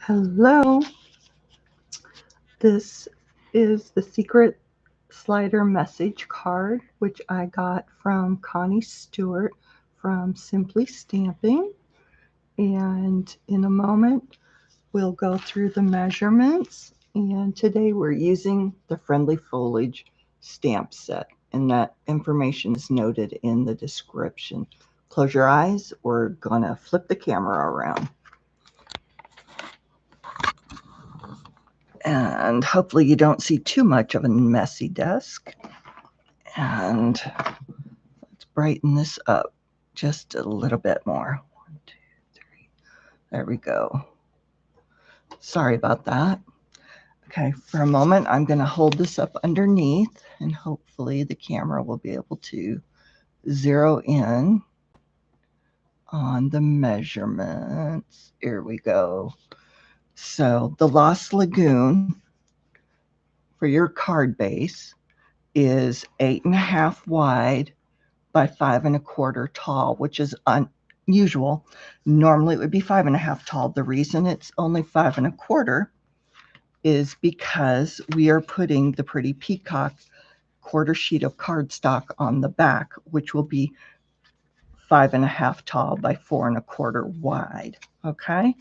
Hello, this is the secret slider message card, which I got from Connie Stewart from Simply Stamping. And in a moment, we'll go through the measurements. And today we're using the Friendly Foliage stamp set, and that information is noted in the description. Close your eyes, we're gonna flip the camera around. And hopefully you don't see too much of a messy desk. And let's brighten this up just a little bit more. 1, 2, 3. There we go. Sorry about that. Okay, for a moment, I'm going to hold this up underneath, and hopefully the camera will be able to zero in on the measurements. Here we go. So the Lost Lagoon for your card base is 8.5 wide by 5.25 tall, which is unusual. Normally it would be 5.5 tall. The reason it's only 5.25 is because we are putting the pretty Peacock quarter sheet of cardstock on the back, which will be 5.5 tall by 4.25 wide. Okay,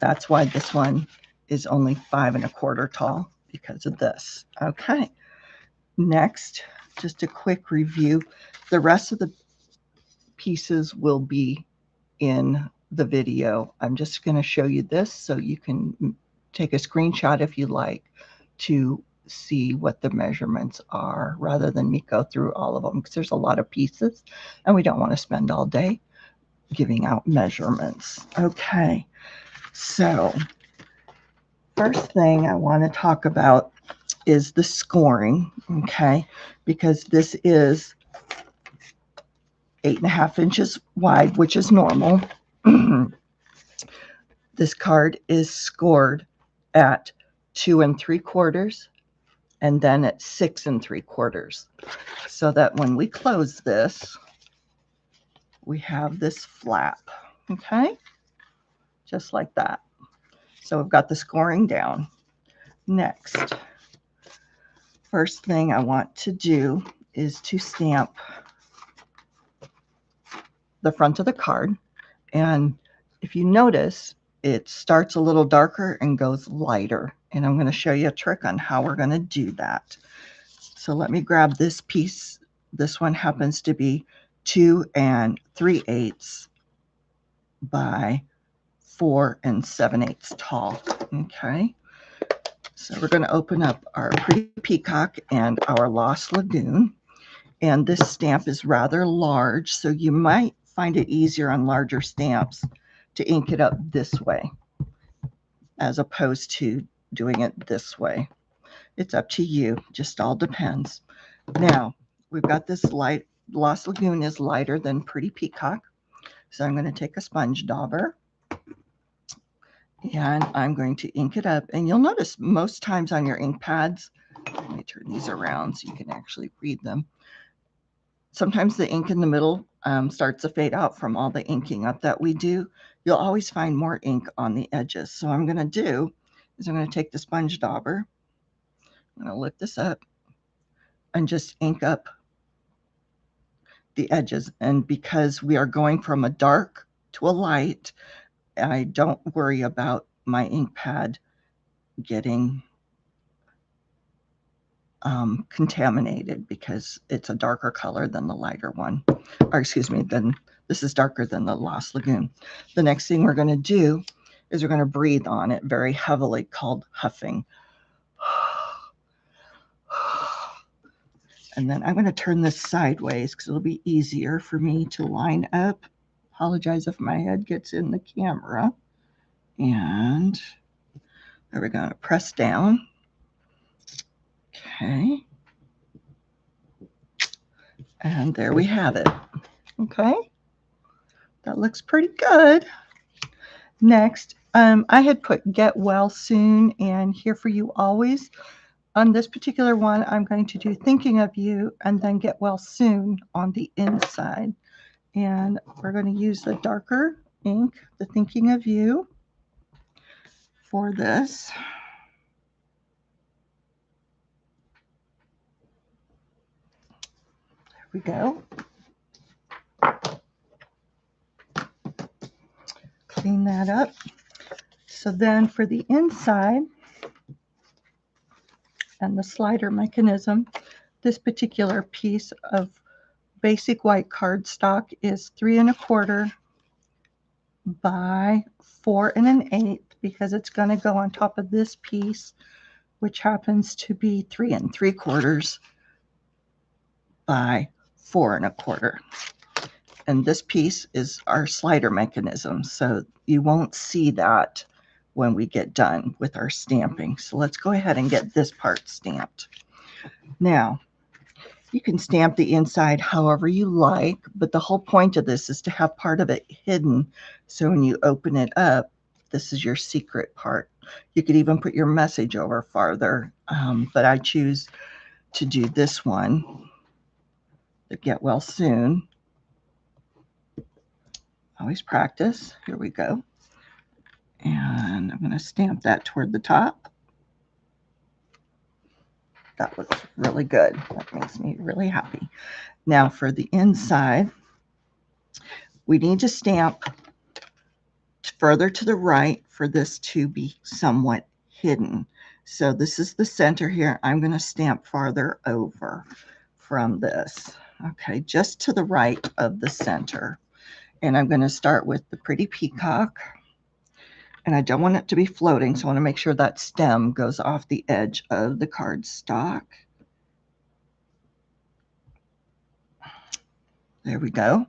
that's why this one is only 5.25 tall, because of this. Okay, next, just a quick review. The rest of the pieces will be in the video. I'm just going to show you this so you can take a screenshot if you like to see what the measurements are, rather than me go through all of them, because there's a lot of pieces and we don't want to spend all day giving out measurements. Okay, so first thing I want to talk about is the scoring, okay, because this is 8.5 inches wide, which is normal. This card is scored at 2 3/4 and then at 6 3/4, so that when we close this, we have this flap, okay, just like that. So we've got the scoring down. Next, first thing I want to do is to stamp the front of the card. And if you notice, it starts a little darker and goes lighter. And I'm going to show you a trick on how we're going to do that. So let me grab this piece. This one happens to be 2 3/8 by 4 7/8 tall. Okay. So we're going to open up our pretty Peacock and our Lost Lagoon. And this stamp is rather large, so you might find it easier on larger stamps to ink it up this way as opposed to doing it this way. It's up to you, just all depends. Now, we've got this light, Lost Lagoon is lighter than Pretty Peacock, so I'm going to take a sponge dauber and I'm going to ink it up. And you'll notice most times on your ink pads, let me turn these around so you can actually read them. Sometimes the ink in the middle starts to fade out from all the inking up that we do. You'll always find more ink on the edges. So what I'm going to do is I'm going to take the sponge dauber, I'm going to lift this up and just ink up the edges. And because we are going from a dark to a light, I don't worry about my ink pad getting contaminated, because it's a darker color than the lighter one. Or excuse me, then this is darker than the Lost Lagoon. The next thing we're going to do is we're going to breathe on it very heavily, called huffing. And then I'm going to turn this sideways because it'll be easier for me to line up. Apologize if my head gets in the camera. And there we're going to press down. Okay. And there we have it. Okay. That looks pretty good. Next, I had put get well soon and here for you always. On this particular one, I'm going to do thinking of you and then get well soon on the inside. And we're going to use the darker ink, the thinking of you, for this. There we go. Clean that up. So then for the inside and the slider mechanism, this particular piece of basic white cardstock is 3 1/4 by 4 1/8 because it's going to go on top of this piece, which happens to be 3 3/4 by 4 1/4. And this piece is our slider mechanism, so you won't see that when we get done with our stamping. So let's go ahead and get this part stamped. Now, you can stamp the inside however you like, but the whole point of this is to have part of it hidden. So when you open it up, this is your secret part. You could even put your message over farther, but I choose to do this one, the Get Well Soon. Always practice. Here we go. And I'm going to stamp that toward the top. That looks really good. That makes me really happy. Now for the inside, we need to stamp further to the right for this to be somewhat hidden. So this is the center here. I'm going to stamp farther over from this. Okay, just to the right of the center. And I'm going to start with the pretty peacock. And I don't want it to be floating, so I want to make sure that stem goes off the edge of the cardstock. There we go.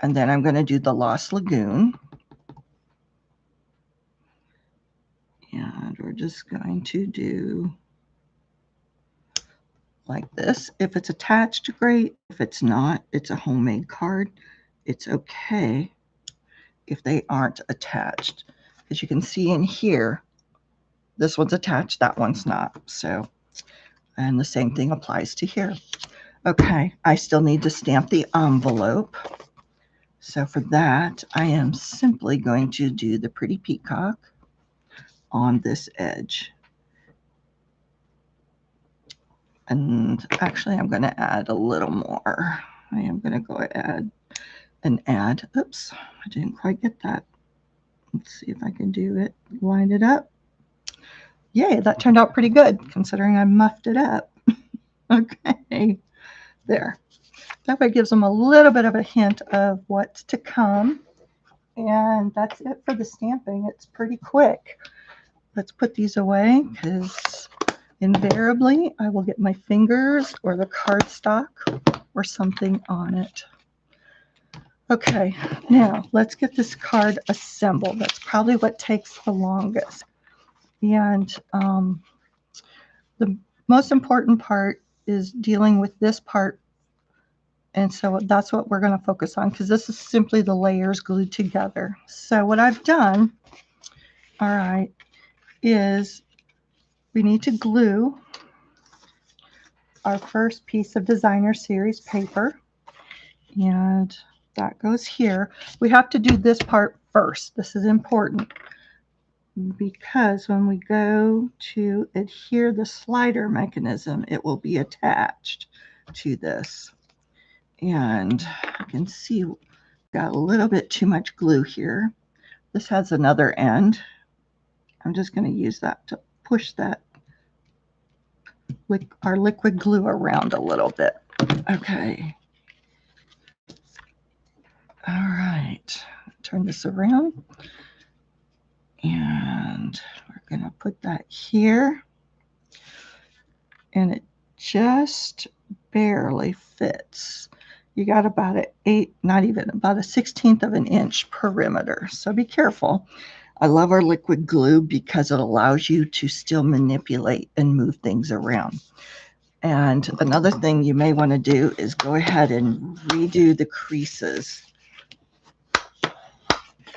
And then I'm going to do the Lost Lagoon. And we're just going to do like this. If it's attached, great. If it's not, it's a homemade card. It's okay if they aren't attached. As you can see in here, this one's attached, that one's not. So, and the same thing applies to here. Okay, I still need to stamp the envelope. So for that, I am simply going to do the pretty peacock on this edge. And actually, I'm going to add a little more. I am going to go ahead and add, oops, I didn't quite get that. Let's see if I can do it, line it up. Yay, that turned out pretty good considering I muffed it up. Okay, there. That way it gives them a little bit of a hint of what's to come. And that's it for the stamping. It's pretty quick. Let's put these away because invariably I will get my fingers or the cardstock or something on it. Okay, now let's get this card assembled. That's probably what takes the longest. And the most important part is dealing with this part. And so that's what we're going to focus on because this is simply the layers glued together. So what I've done, all right, is we need to glue our first piece of designer series paper. And that goes here. We have to do this part first. This is important because when we go to adhere the slider mechanism, it will be attached to this. And you can see we've got a little bit too much glue here. This has another end. I'm just going to use that to push that with our liquid glue around a little bit. Okay. All right. Turn this around. And we're going to put that here. And it just barely fits. You got about an 8, not even, about a 1/16 of an inch perimeter. So be careful. I love our liquid glue because it allows you to still manipulate and move things around. And another thing you may want to do is go ahead and redo the creases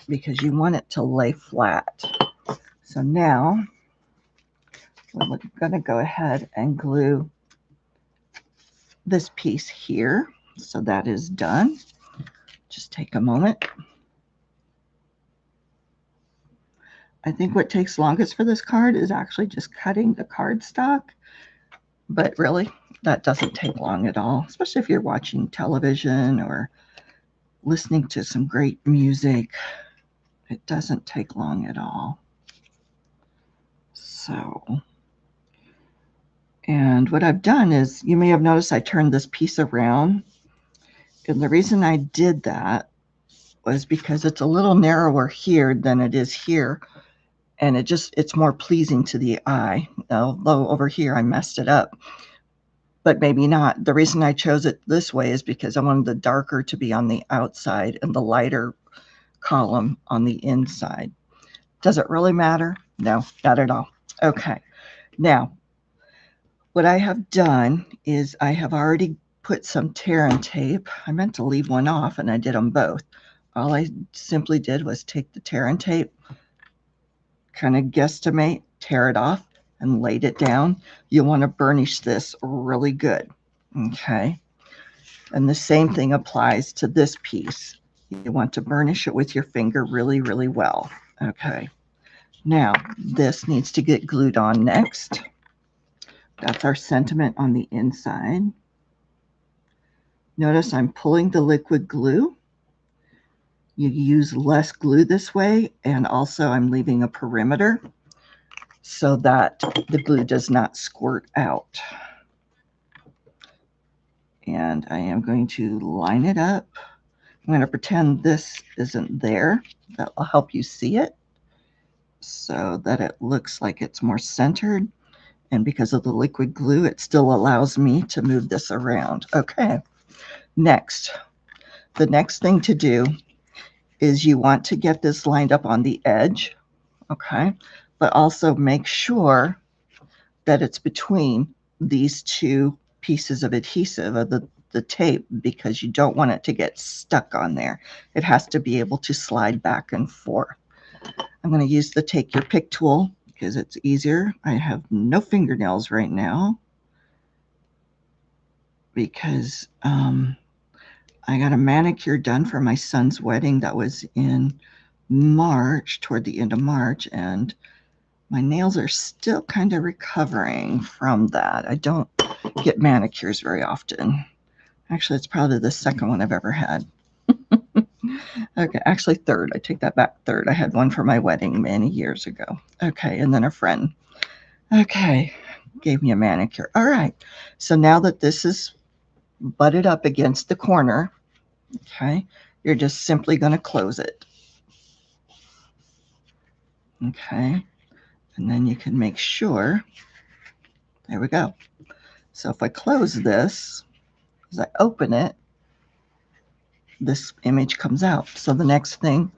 because you want it to lay flat. So now we're going to go ahead and glue this piece here. So that is done. Just take a moment. I think what takes longest for this card is actually just cutting the cardstock. But really, that doesn't take long at all, especially if you're watching television or listening to some great music. It doesn't take long at all. So, and what I've done is, you may have noticed I turned this piece around. And the reason I did that was because it's a little narrower here than it is here. And it's more pleasing to the eye. Although over here I messed it up, but maybe not. The reason I chose it this way is because I wanted the darker to be on the outside and the lighter column on the inside. Does it really matter? No, not at all. Okay. Now, what I have done is I have already put some tear and tape. I meant to leave one off and I did them both. All I simply did was take the tear and tape, kind of guesstimate, tear it off, and laid it down. You want to burnish this really good. Okay. And the same thing applies to this piece. You want to burnish it with your finger really, really well. Okay. Now, this needs to get glued on next. That's our sentiment on the inside. Notice I'm pulling the liquid glue. You use less glue this way, and also I'm leaving a perimeter so that the glue does not squirt out. And I am going to line it up. I'm going to pretend this isn't there. That will help you see it so that it looks like it's more centered. And because of the liquid glue, it still allows me to move this around. Okay, next. The next thing to do is you want to get this lined up on the edge, okay? But also make sure that it's between these two pieces of adhesive, of the tape, because you don't want it to get stuck on there. It has to be able to slide back and forth. I'm going to use the Take Your Pick tool because it's easier. I have no fingernails right now because I got a manicure done for my son's wedding. That was in March, toward the end of March, and my nails are still kind of recovering from that. I don't get manicures very often. Actually, it's probably the second one I've ever had. Okay, actually third. I take that back, third. I had one for my wedding many years ago. Okay, and then a friend. Okay, gave me a manicure. All right, so now that this is butted up against the corner, okay, you're just simply going to close it. Okay, and then you can make sure, there we go. So if I close this, as I open it, this image comes out. So the next thing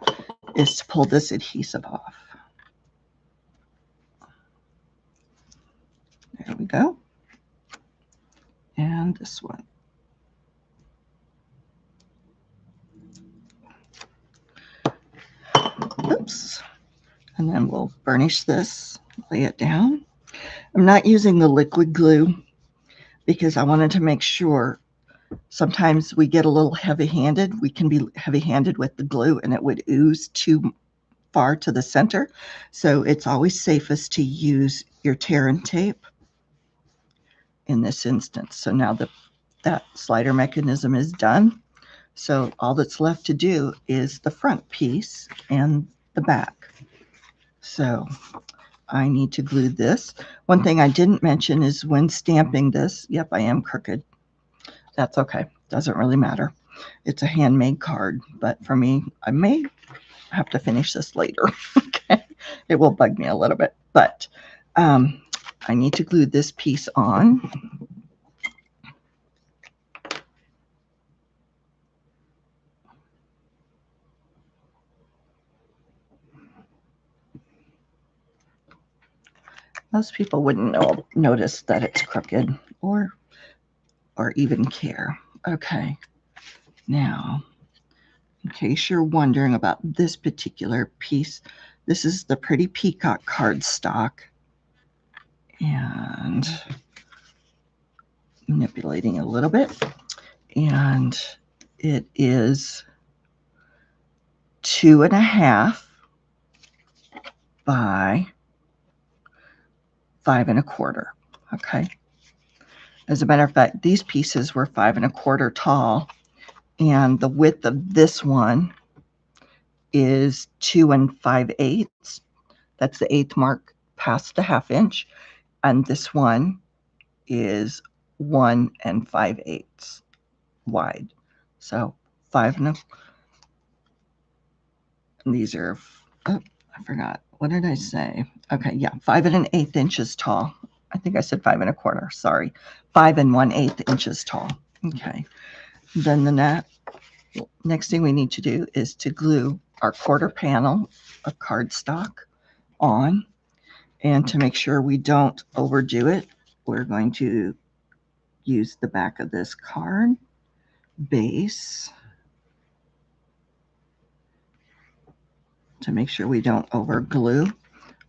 is to pull this adhesive off. There we go. And this one. Oops. And then we'll burnish this, lay it down. I'm not using the liquid glue because I wanted to make sure. Sometimes we get a little heavy-handed. We can be heavy-handed with the glue and it would ooze too far to the center. So it's always safest to use your tear and tape in this instance. So now that slider mechanism is done. So all that's left to do is the front piece and the back. So I need to glue this. One thing I didn't mention is when stamping this, yep, I am crooked. That's okay. Doesn't really matter. It's a handmade card, but for me, I may have to finish this later. Okay. It will bug me a little bit, but I need to glue this piece on. Most people wouldn't notice that it's crooked or even care. Okay. Now, in case you're wondering about this particular piece, this is the Pretty Peacock cardstock. And manipulating a little bit. And it is 2.5 by 5 1/4. Okay. As a matter of fact, these pieces were 5 1/4 tall, and the width of this one is 2 5/8. That's the 8th mark past the 1/2 inch. And this one is 1 5/8 wide. So 5 and these are, oh, I forgot. What did I say? Okay, yeah, 5 1/8 inches tall. I think I said 5 1/4. Sorry, 5 1/8 inches tall. Okay. Then the next thing we need to do is to glue our quarter panel of cardstock on, and to make sure we don't overdo it, we're going to use the back of this card base to make sure we don't over glue,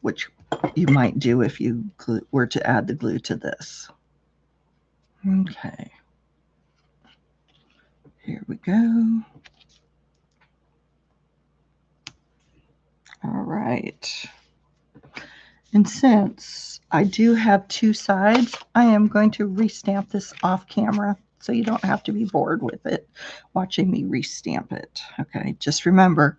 which you might do if you were to add the glue to this. Okay, here we go. All right. And since I do have 2 sides, I am going to restamp this off camera so you don't have to be bored with it watching me restamp it. Okay, just remember,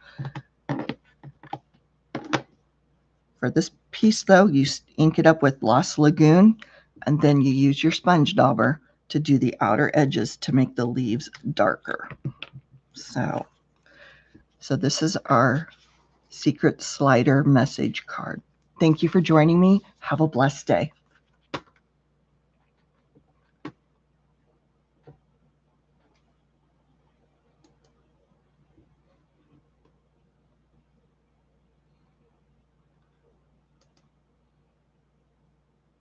for this piece though, you ink it up with Lost Lagoon, and then you use your sponge dauber to do the outer edges to make the leaves darker. So this is our secret slider message card. Thank you for joining me. Have a blessed day.